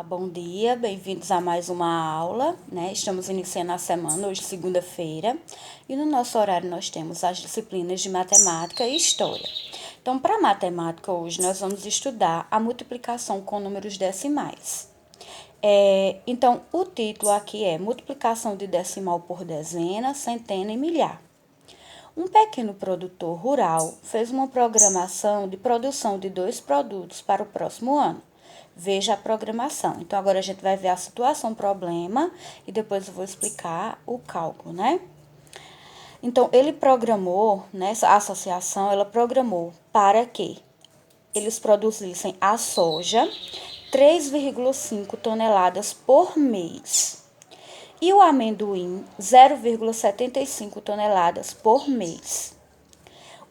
Bom dia, bem-vindos a mais uma aula, né? Estamos iniciando a semana, hoje segunda-feira, e no nosso horário nós temos as disciplinas de matemática e história. Então, para matemática, hoje nós vamos estudar a multiplicação com números decimais. Então, o título aqui é Multiplicação de decimal por dezena, centena e milhar. Um pequeno produtor rural fez uma programação de produção de 2 produtos para o próximo ano. Veja a programação. Então, agora a gente vai ver a situação, problema, e depois eu vou explicar o cálculo, né? Então, ele programou, nessa associação, ela programou para que eles produzissem a soja 3,5 toneladas por mês e o amendoim 0,75 toneladas por mês.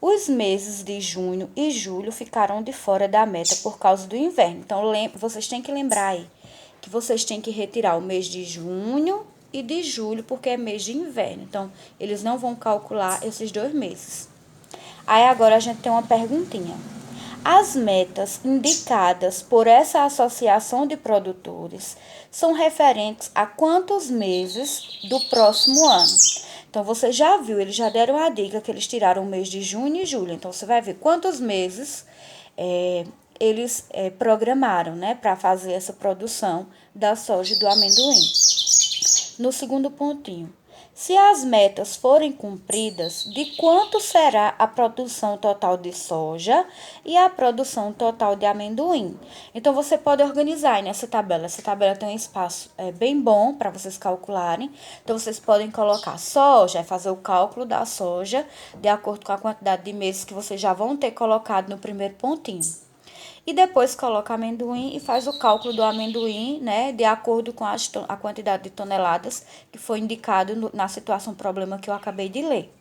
Os meses de junho e julho ficaram de fora da meta por causa do inverno. Então, vocês têm que lembrar aí que vocês têm que retirar o mês de junho e de julho, porque é mês de inverno. Então, eles não vão calcular esses 2 meses. Aí, agora a gente tem uma perguntinha. As metas indicadas por essa associação de produtores são referentes a quantos meses do próximo ano? Então, você já viu, eles já deram a dica que eles tiraram o mês de junho e julho. Então, você vai ver quantos meses eles programaram, né, para fazer essa produção da soja e do amendoim. No segundo pontinho, se as metas forem cumpridas, de quanto será a produção total de soja e a produção total de amendoim? Então, você pode organizar aí nessa tabela. Essa tabela tem um espaço bem bom para vocês calcularem. Então, vocês podem colocar soja, fazer o cálculo da soja, de acordo com a quantidade de meses que vocês já vão ter colocado no primeiro pontinho. E depois coloca amendoim e faz o cálculo do amendoim, né, de acordo com a quantidade de toneladas que foi indicado na situação problema que eu acabei de ler.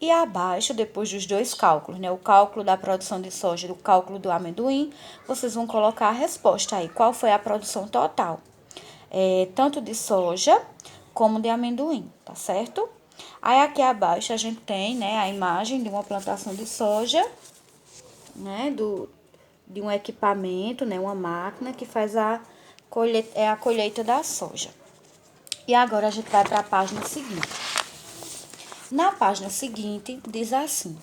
E abaixo, depois dos 2 cálculos, né, o cálculo da produção de soja e o cálculo do amendoim, vocês vão colocar a resposta aí, qual foi a produção total, tanto de soja como de amendoim, tá certo? Aí aqui abaixo a gente tem, né, a imagem de uma plantação de soja, né, de um equipamento, né, uma máquina que faz a colheita da soja. E agora a gente vai para a página seguinte. Na página seguinte, diz assim: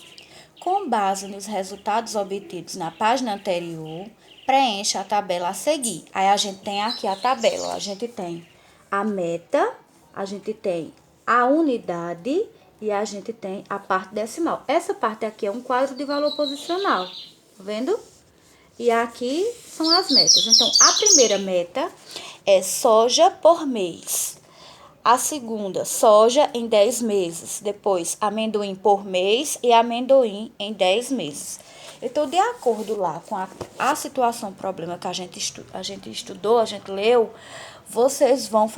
com base nos resultados obtidos na página anterior, preencha a tabela a seguir. Aí a gente tem aqui a tabela, a gente tem a meta, a gente tem a unidade e a gente tem a parte decimal. Essa parte aqui é um quadro de valor posicional, tá vendo? E aqui são as metas. Então, a primeira meta é soja por mês. A segunda, soja em 10 meses. Depois, amendoim por mês e amendoim em 10 meses. Então, de acordo lá com a situação, problema que a gente estudou, a gente leu, vocês vão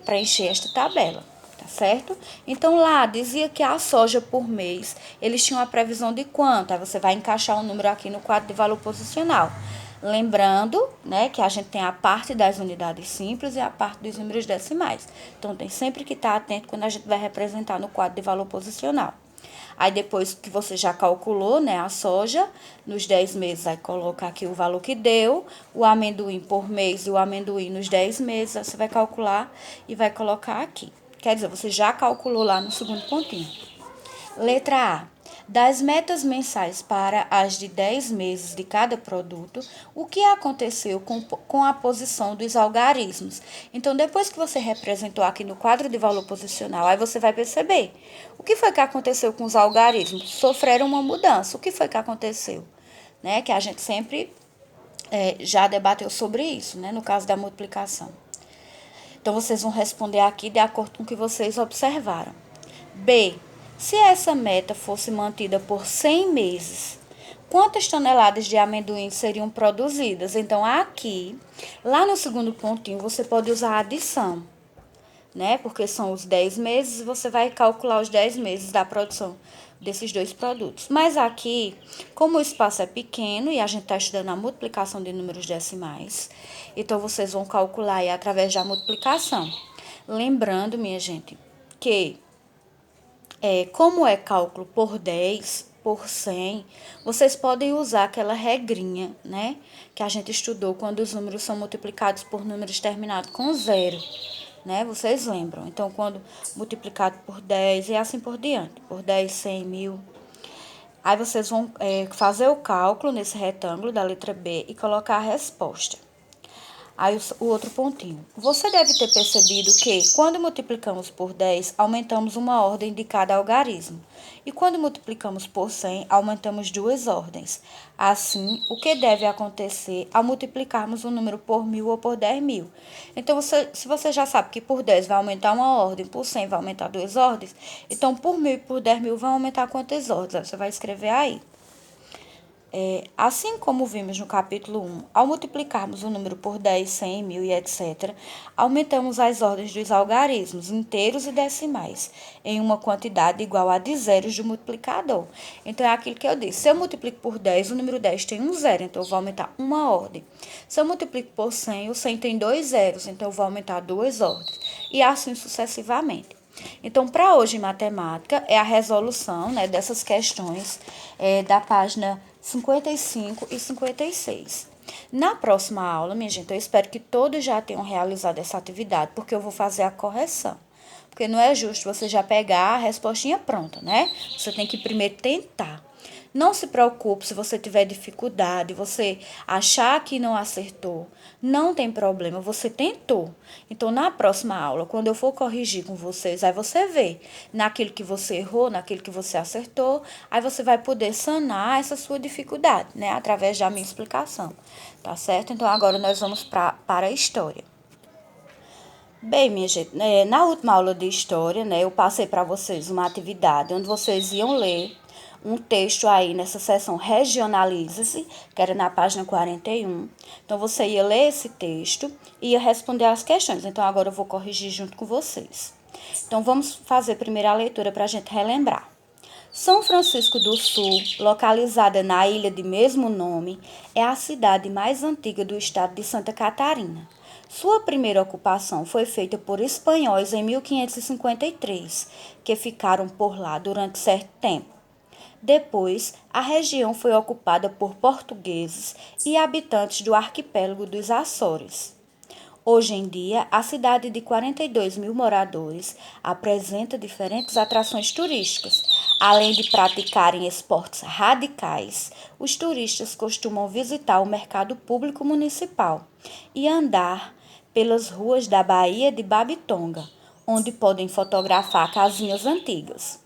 preencher esta tabela, tá certo? Então, lá dizia que a soja por mês, eles tinham a previsão de quanto? Aí você vai encaixar um número aqui no quadro de valor posicional. Lembrando, né, que a gente tem a parte das unidades simples e a parte dos números decimais. Então, tem sempre que estar atento quando a gente vai representar no quadro de valor posicional. Aí, depois que você já calculou, né, a soja, nos 10 meses, aí coloca aqui o valor que deu, o amendoim por mês e o amendoim nos 10 meses, aí você vai calcular e vai colocar aqui. Quer dizer, você já calculou lá no segundo pontinho. Letra A. Das metas mensais para as de 10 meses de cada produto, o que aconteceu com a posição dos algarismos? Então, depois que você representou aqui no quadro de valor posicional, aí você vai perceber o que foi que aconteceu com os algarismos. Sofreram uma mudança. O que foi que aconteceu? Né? Que a gente sempre já debateu sobre isso, né? No caso da multiplicação. Então, vocês vão responder aqui de acordo com o que vocês observaram. B. Se essa meta fosse mantida por 100 meses, quantas toneladas de amendoim seriam produzidas? Então, aqui, lá no segundo pontinho, você pode usar a adição, né? Porque são os 10 meses e você vai calcular os 10 meses da produção desses 2 produtos. Mas aqui, como o espaço é pequeno e a gente está estudando a multiplicação de números decimais, então vocês vão calcular aí através da multiplicação. Lembrando, minha gente, que como é cálculo por 10, por 100, vocês podem usar aquela regrinha, né? Que a gente estudou quando os números são multiplicados por números terminados com zero, né? Vocês lembram? Então, quando multiplicado por 10 e assim por diante. Por 10, 100, 1000. Aí vocês vão fazer o cálculo nesse retângulo da letra B e colocar a resposta. Aí o outro pontinho. Você deve ter percebido que, quando multiplicamos por 10, aumentamos uma ordem de cada algarismo. E quando multiplicamos por 100, aumentamos duas ordens. Assim, o que deve acontecer ao multiplicarmos um número por 1000 ou por 10.000? Então, se você já sabe que por 10 vai aumentar uma ordem, por 100 vai aumentar duas ordens, então por 1000 e por 10.000 vão aumentar quantas ordens? Você vai escrever aí. Assim como vimos no capítulo 1, ao multiplicarmos o número por 10, 100, 1000 e etc., aumentamos as ordens dos algarismos, inteiros e decimais, em uma quantidade igual a de zeros do multiplicador. Então, é aquilo que eu disse. Se eu multiplico por 10, o número 10 tem um zero, então eu vou aumentar uma ordem. Se eu multiplico por 100, o 100 tem dois zeros, então eu vou aumentar duas ordens. E assim sucessivamente. Então, para hoje em matemática, é a resolução, né, dessas questões da página 55 e 56. Na próxima aula, minha gente, eu espero que todos já tenham realizado essa atividade, porque eu vou fazer a correção. Porque não é justo você já pegar a respostinha pronta, né? Você tem que primeiro tentar. Não se preocupe se você tiver dificuldade, você achar que não acertou. Não tem problema, você tentou. Então, na próxima aula, quando eu for corrigir com vocês, aí você vê naquilo que você errou, naquilo que você acertou, aí você vai poder sanar essa sua dificuldade, né? Através da minha explicação, tá certo? Então, agora nós vamos para a história. Bem, minha gente, na última aula de história, né, eu passei para vocês uma atividade onde vocês iam ler um texto aí nessa seção Regionalize-se, que era na página 41. Então, você ia ler esse texto e ia responder as questões. Então, agora eu vou corrigir junto com vocês. Então, vamos fazer primeiro a leitura para a gente relembrar. São Francisco do Sul, localizada na ilha de mesmo nome, é a cidade mais antiga do estado de Santa Catarina. Sua primeira ocupação foi feita por espanhóis em 1553, que ficaram por lá durante certo tempo. Depois, a região foi ocupada por portugueses e habitantes do arquipélago dos Açores. Hoje em dia, a cidade de 42 mil moradores apresenta diferentes atrações turísticas. Além de praticarem esportes radicais, os turistas costumam visitar o mercado público municipal e andar pelas ruas da Baía de Babitonga, onde podem fotografar casinhas antigas.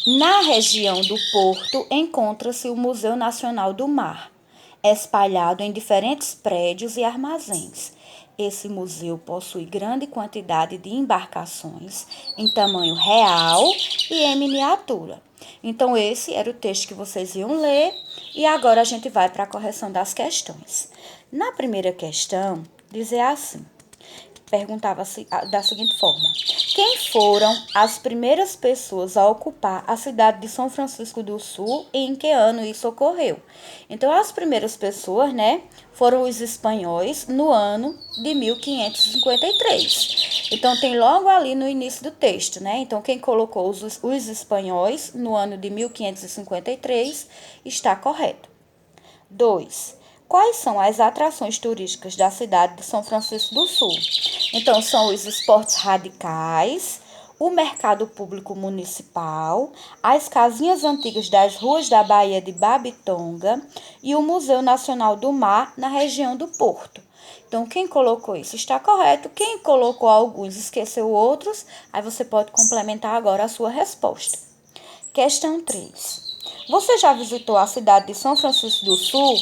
Na região do Porto encontra-se o Museu Nacional do Mar, espalhado em diferentes prédios e armazéns. Esse museu possui grande quantidade de embarcações em tamanho real e em miniatura. Então, esse era o texto que vocês iam ler e agora a gente vai para a correção das questões. Na primeira questão, dizia assim. Perguntava-se da seguinte forma: quem foram as primeiras pessoas a ocupar a cidade de São Francisco do Sul e em que ano isso ocorreu? Então, as primeiras pessoas, né, foram os espanhóis no ano de 1553. Então, tem logo ali no início do texto, né? Então, quem colocou os espanhóis no ano de 1553 está correto. 2. Quais são as atrações turísticas da cidade de São Francisco do Sul? Então, são os esportes radicais, o mercado público municipal, as casinhas antigas das ruas da Baía de Babitonga e o Museu Nacional do Mar na região do Porto. Então, quem colocou isso está correto. Quem colocou alguns esqueceu outros, aí você pode complementar agora a sua resposta. Questão 3. Você já visitou a cidade de São Francisco do Sul?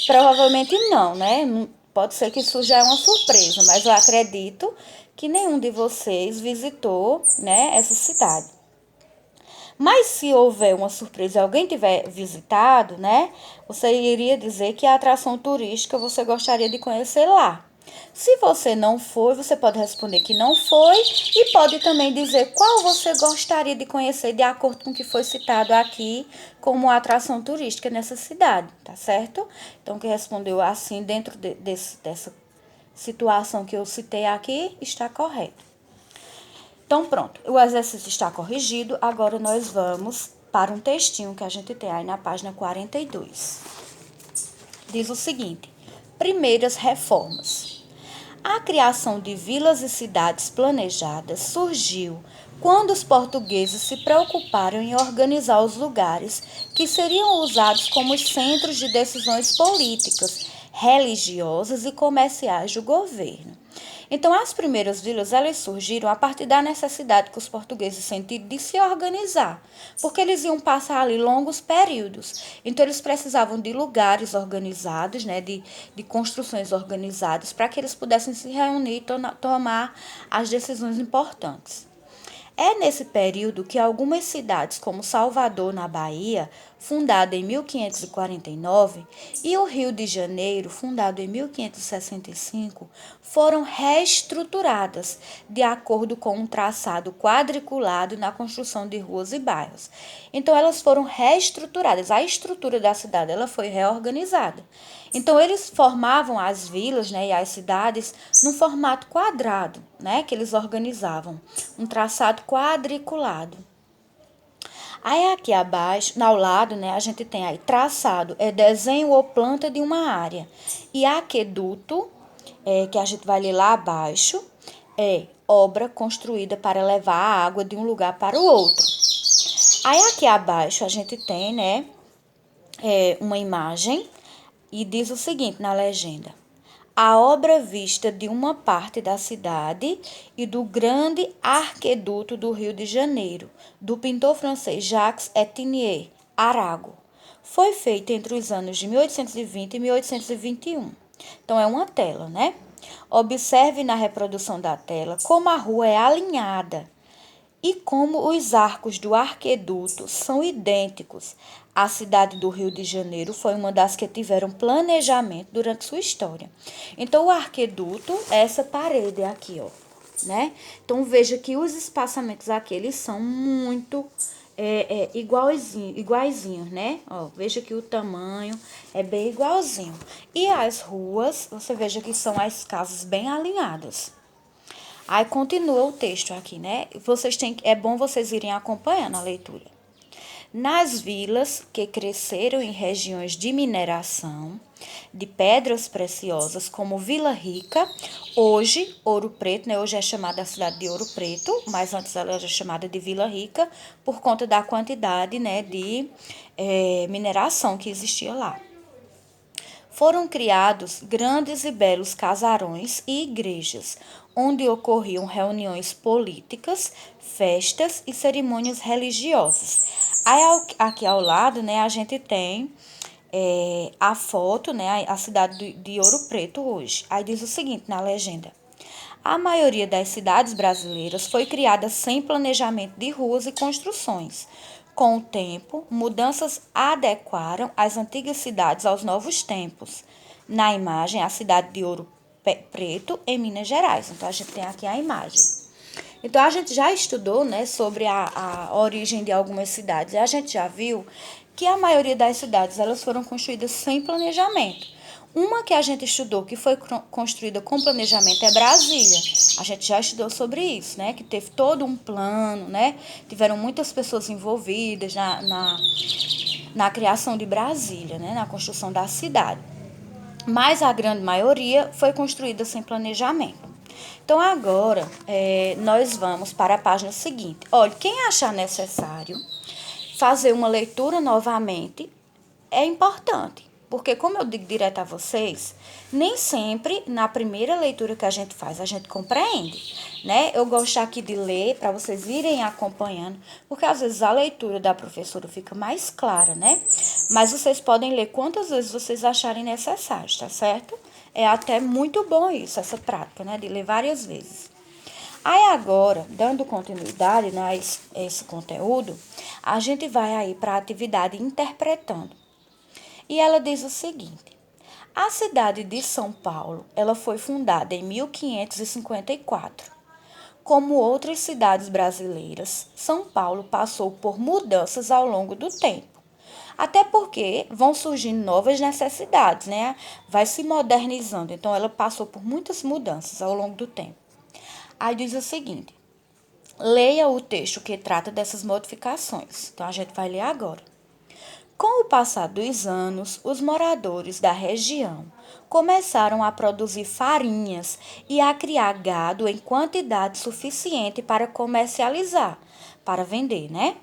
Provavelmente não, né? Pode ser que isso já é uma surpresa, mas eu acredito que nenhum de vocês visitou, né, essa cidade. Mas se houver uma surpresa e alguém tiver visitado, né, você iria dizer que a atração turística você gostaria de conhecer lá. Se você não foi, você pode responder que não foi e pode também dizer qual você gostaria de conhecer de acordo com o que foi citado aqui como atração turística nessa cidade, tá certo? Então, quem respondeu assim dentro dessa situação que eu citei aqui está correto. Então, pronto, o exercício está corrigido, agora nós vamos para um textinho que a gente tem aí na página 42. Diz o seguinte: primeiras reformas. A criação de vilas e cidades planejadas surgiu quando os portugueses se preocuparam em organizar os lugares que seriam usados como centros de decisões políticas, religiosas e comerciais do governo. Então, as primeiras vilas, elas surgiram a partir da necessidade que os portugueses sentiram de se organizar, porque eles iam passar ali longos períodos. Então, eles precisavam de lugares organizados, né, de construções organizadas, para que eles pudessem se reunir e tomar as decisões importantes. É nesse período que algumas cidades, como Salvador, na Bahia, fundada em 1549, e o Rio de Janeiro, fundado em 1565, foram reestruturadas de acordo com um traçado quadriculado na construção de ruas e bairros. Então, elas foram reestruturadas. A estrutura da cidade ela foi reorganizada. Então, eles formavam as vilas, né, e as cidades num formato quadrado, né, que eles organizavam, um traçado quadriculado. Aí aqui abaixo, ao lado, né, a gente tem aí traçado, é desenho ou planta de uma área. E aqueduto, que a gente vai ler lá abaixo, é obra construída para levar a água de um lugar para o outro. Aí aqui abaixo a gente tem, né, uma imagem e diz o seguinte na legenda: a obra vista de uma parte da cidade e do grande arqueduto do Rio de Janeiro, do pintor francês Jacques Etienne Arago. Foi feita entre os anos de 1820 e 1821. Então, é uma tela, né? Observe na reprodução da tela como a rua é alinhada e como os arcos do arqueduto são idênticos. A cidade do Rio de Janeiro foi uma das que tiveram planejamento durante sua história. Então, o arqueduto é essa parede aqui, ó, né? Então, veja que os espaçamentos aqui, eles são muito iguaizinhos, né? Ó, veja que o tamanho é bem igualzinho. E as ruas, você veja que são as casas bem alinhadas. Aí continua o texto aqui, né? É bom vocês irem acompanhando a leitura. Nas vilas que cresceram em regiões de mineração de pedras preciosas, como Vila Rica, hoje Ouro Preto, né? Hoje é chamada a cidade de Ouro Preto, mas antes ela era chamada de Vila Rica por conta da quantidade, né, de mineração que existia lá. Foram criados grandes e belos casarões e igrejas, onde ocorriam reuniões políticas, festas e cerimônias religiosas. Aí, aqui ao lado, né, a gente tem a foto, né, a cidade de Ouro Preto hoje. Aí diz o seguinte na legenda: a maioria das cidades brasileiras foi criada sem planejamento de ruas e construções. Com o tempo, mudanças adequaram as antigas cidades aos novos tempos. Na imagem, a cidade de Ouro Preto, em Minas Gerais. Então, a gente tem aqui a imagem. Então, a gente já estudou, né, sobre a origem de algumas cidades. E a gente já viu que a maioria das cidades elas foram construídas sem planejamento. Uma que a gente estudou que foi construída com planejamento é Brasília. A gente já estudou sobre isso, né? Que teve todo um plano, né? Tiveram muitas pessoas envolvidas na criação de Brasília, né? Na construção da cidade. Mas a grande maioria foi construída sem planejamento. Então, agora, nós vamos para a página seguinte. Olha, quem achar necessário fazer uma leitura novamente é importante. Porque, como eu digo direto a vocês, nem sempre na primeira leitura que a gente faz, a gente compreende, né? Eu gosto aqui de ler para vocês irem acompanhando, porque às vezes a leitura da professora fica mais clara, né? Mas vocês podem ler quantas vezes vocês acharem necessário, tá certo? É até muito bom isso, essa prática, né? De ler várias vezes. Aí agora, dando continuidade a esse conteúdo, a gente vai aí para a atividade interpretando. E ela diz o seguinte: a cidade de São Paulo, ela foi fundada em 1554. Como outras cidades brasileiras, São Paulo passou por mudanças ao longo do tempo. Até porque vão surgindo novas necessidades, né? Vai se modernizando. Então, ela passou por muitas mudanças ao longo do tempo. Aí diz o seguinte: Leia o texto que trata dessas modificações. Então, a gente vai ler agora. Com o passar dos anos, os moradores da região começaram a produzir farinhas e a criar gado em quantidade suficiente para comercializar, para vender, né?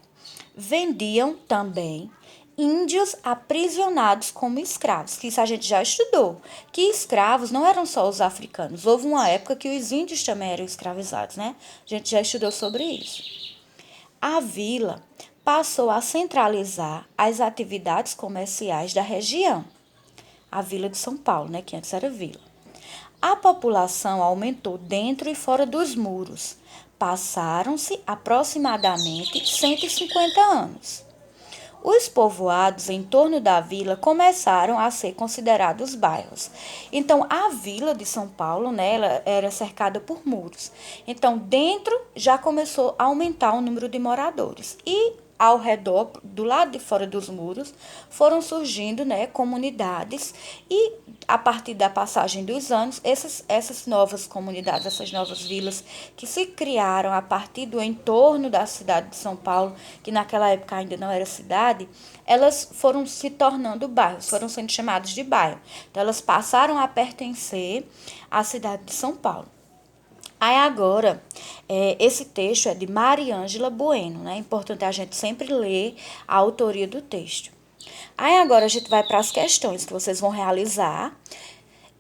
Vendiam também índios aprisionados como escravos, que isso a gente já estudou, que escravos não eram só os africanos, houve uma época que os índios também eram escravizados, né? A gente já estudou sobre isso. A vila passou a centralizar as atividades comerciais da região. A Vila de São Paulo, né, que antes era vila. A população aumentou dentro e fora dos muros. Passaram-se aproximadamente 150 anos. Os povoados em torno da vila começaram a ser considerados bairros. Então, a vila de São Paulo, né, ela era cercada por muros. Então, dentro já começou a aumentar o número de moradores. E ao redor, do lado de fora dos muros, foram surgindo, né, comunidades e a partir da passagem dos anos, essas novas comunidades, essas novas vilas que se criaram a partir do entorno da cidade de São Paulo, que naquela época ainda não era cidade, elas foram se tornando bairros, foram sendo chamados de bairro. Então, elas passaram a pertencer à cidade de São Paulo. Aí agora, esse texto é de Mariângela Bueno, né? É importante a gente sempre ler a autoria do texto. Aí agora a gente vai para as questões que vocês vão realizar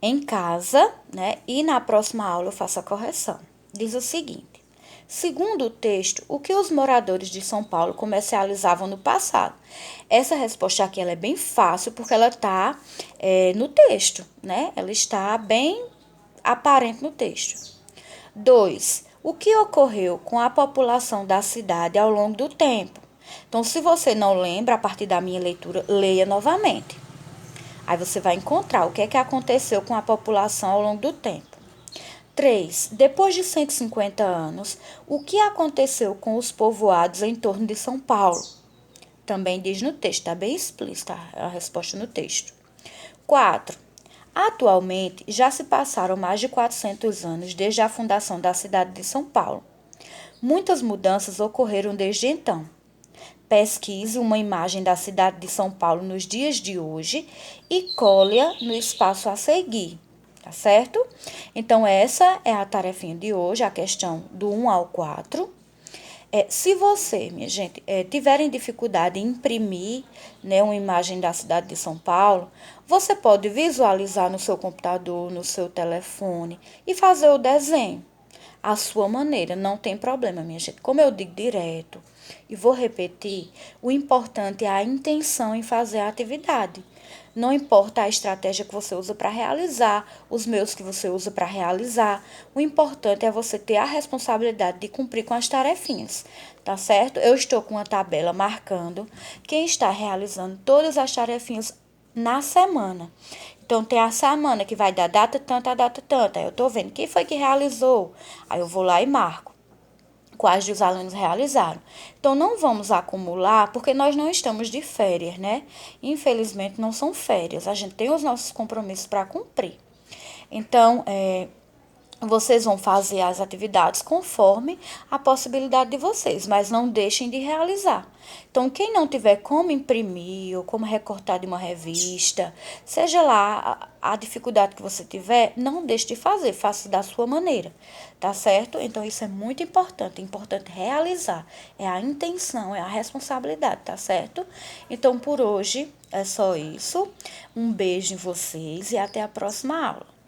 em casa, né? E na próxima aula eu faço a correção. Diz o seguinte: segundo o texto, o que os moradores de São Paulo comercializavam no passado? Essa resposta aqui ela é bem fácil porque ela está no texto, né? Ela está bem aparente no texto. 2. O que ocorreu com a população da cidade ao longo do tempo? Então, se você não lembra, a partir da minha leitura, leia novamente. Aí você vai encontrar o que é que aconteceu com a população ao longo do tempo. 3. Depois de 150 anos, o que aconteceu com os povoados em torno de São Paulo? Também diz no texto, está bem explícita a resposta no texto. 4. Atualmente, já se passaram mais de 400 anos desde a fundação da cidade de São Paulo. Muitas mudanças ocorreram desde então. Pesquise uma imagem da cidade de São Paulo nos dias de hoje e colhe-a no espaço a seguir, tá certo? Então, essa é a tarefinha de hoje, a questão do 1 ao 4. Se você, minha gente, tiverem dificuldade em imprimir, né, uma imagem da cidade de São Paulo, você pode visualizar no seu computador, no seu telefone e fazer o desenho. A sua maneira, não tem problema, minha gente. Como eu digo direto e vou repetir, o importante é a intenção em fazer a atividade. Não importa a estratégia que você usa para realizar, os meios que você usa para realizar. O importante é você ter a responsabilidade de cumprir com as tarefinhas, tá certo? Eu estou com uma tabela marcando quem está realizando todas as tarefinhas na semana. Então, tem a semana que vai da data tanta a data tanta. Aí eu estou vendo quem foi que realizou. Aí eu vou lá e marco quais os alunos realizaram. Então, não vamos acumular, porque nós não estamos de férias, né? Infelizmente, não são férias. A gente tem os nossos compromissos para cumprir. Então, vocês vão fazer as atividades conforme a possibilidade de vocês, mas não deixem de realizar. Então, quem não tiver como imprimir ou como recortar de uma revista, seja lá a dificuldade que você tiver, não deixe de fazer, faça da sua maneira, tá certo? Então, isso é muito importante, realizar, é a intenção, é a responsabilidade, tá certo? Então, por hoje é só isso. Um beijo em vocês e até a próxima aula.